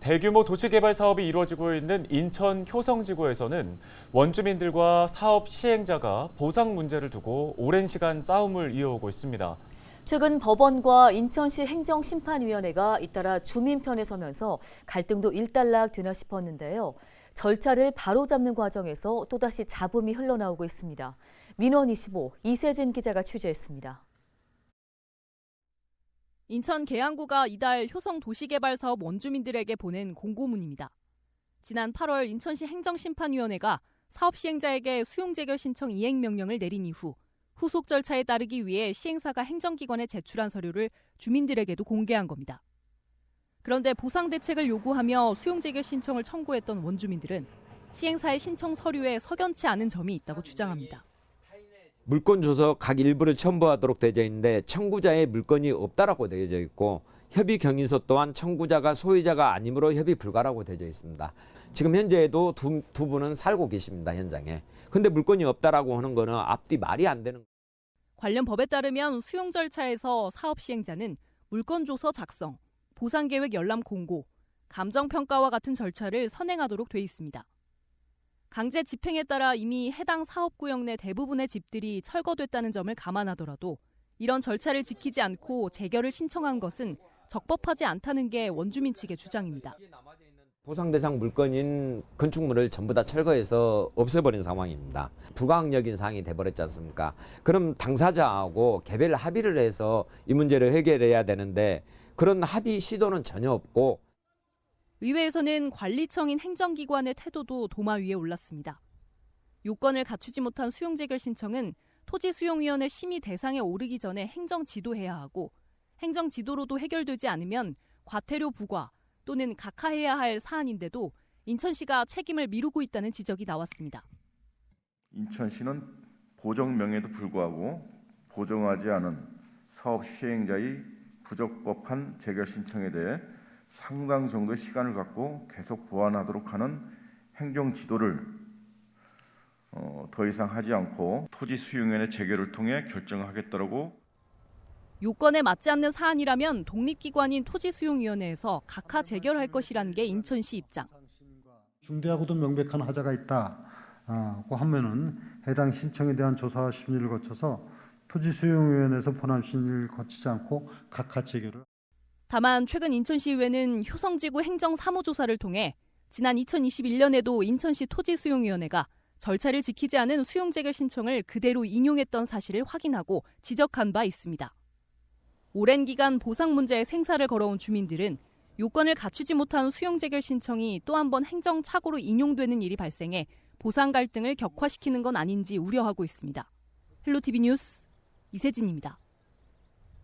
대규모 도시개발 사업이 이루어지고 있는 인천 효성지구에서는 원주민들과 사업 시행자가 보상 문제를 두고 오랜 시간 싸움을 이어오고 있습니다. 최근 법원과 인천시 행정심판위원회가 잇따라 주민 편에 서면서 갈등도 일단락 되나 싶었는데요. 절차를 바로잡는 과정에서 또다시 잡음이 흘러나오고 있습니다. 민원25 이세진 기자가 취재했습니다. 인천 계양구가 이달 효성 도시개발 사업 원주민들에게 보낸 공고문입니다. 지난 8월 인천시 행정심판위원회가 사업 시행자에게 수용재결 신청 이행명령을 내린 이후 후속 절차에 따르기 위해 시행사가 행정기관에 제출한 서류를 주민들에게도 공개한 겁니다. 그런데 보상 대책을 요구하며 수용재결 신청을 청구했던 원주민들은 시행사의 신청 서류에 석연치 않은 점이 있다고 주장합니다. 물건 줘서 각 일부를 첨부하도록 되어 있는데 청구자의 물건이 없다라고 되어져 있고 협의 경위서 또한 청구자가 소유자가 아니므로 협의 불가라고 되어져 있습니다. 지금 현재에도 두 분은 살고 계십니다, 현장에. 근데 물건이 없다라고 하는 거는 앞뒤 말이 안 되는. 관련 법에 따르면 수용 절차에서 사업 시행자는 물건 조서 작성, 보상계획 열람 공고, 감정평가와 같은 절차를 선행하도록 돼 있습니다. 강제 집행에 따라 이미 해당 사업구역 내 대부분의 집들이 철거됐다는 점을 감안하더라도 이런 절차를 지키지 않고 재결을 신청한 것은 적법하지 않다는 게 원주민 측의 주장입니다. 보상 대상 물건인 건축물을 전부 다 철거해서 없애버린 상황입니다. 부가항력인 상황이 돼버렸지 않습니까? 그럼 당사자하고 개별 합의를 해서 이 문제를 해결해야 되는데 그런 합의 시도는 전혀 없고 의회에서는 관리청인 행정기관의 태도도 도마 위에 올랐습니다. 요건을 갖추지 못한 수용재결 신청은 토지수용위원회 심의 대상에 오르기 전에 행정지도해야 하고 행정지도로도 해결되지 않으면 과태료 부과 또는 각하해야 할 사안인데도 인천시가 책임을 미루고 있다는 지적이 나왔습니다. 인천시는 보정명에도 불구하고 보정하지 않은 사업 시행자의 부적법한 재결 신청에 대해 상당 정도의 시간을 갖고 계속 보완하도록 하는 행정 지도를 더 이상 하지 않고 토지수용위원회 재결을 통해 결정하겠다고. 요건에 맞지 않는 사안이라면 독립기관인 토지수용위원회에서 각하 재결할 것이라는 게 인천시 입장. 중대하고도 명백한 하자가 있다고 하면은 해당 신청에 대한 조사와 심리를 거쳐서 토지수용위원회에서 본안 심리를 거치지 않고 각하 재결을. 다만 최근 인천시의회는 효성지구 행정사무조사를 통해 지난 2021년에도 인천시 토지수용위원회가 절차를 지키지 않은 수용재결 신청을 그대로 인용했던 사실을 확인하고 지적한 바 있습니다. 오랜 기간 보상 문제에 생사를 걸어온 주민들은 요건을 갖추지 못한 수용재결 신청이 또 한 번 행정착오로 인용되는 일이 발생해 보상 갈등을 격화시키는 건 아닌지 우려하고 있습니다. 헬로티비 뉴스 이세진입니다.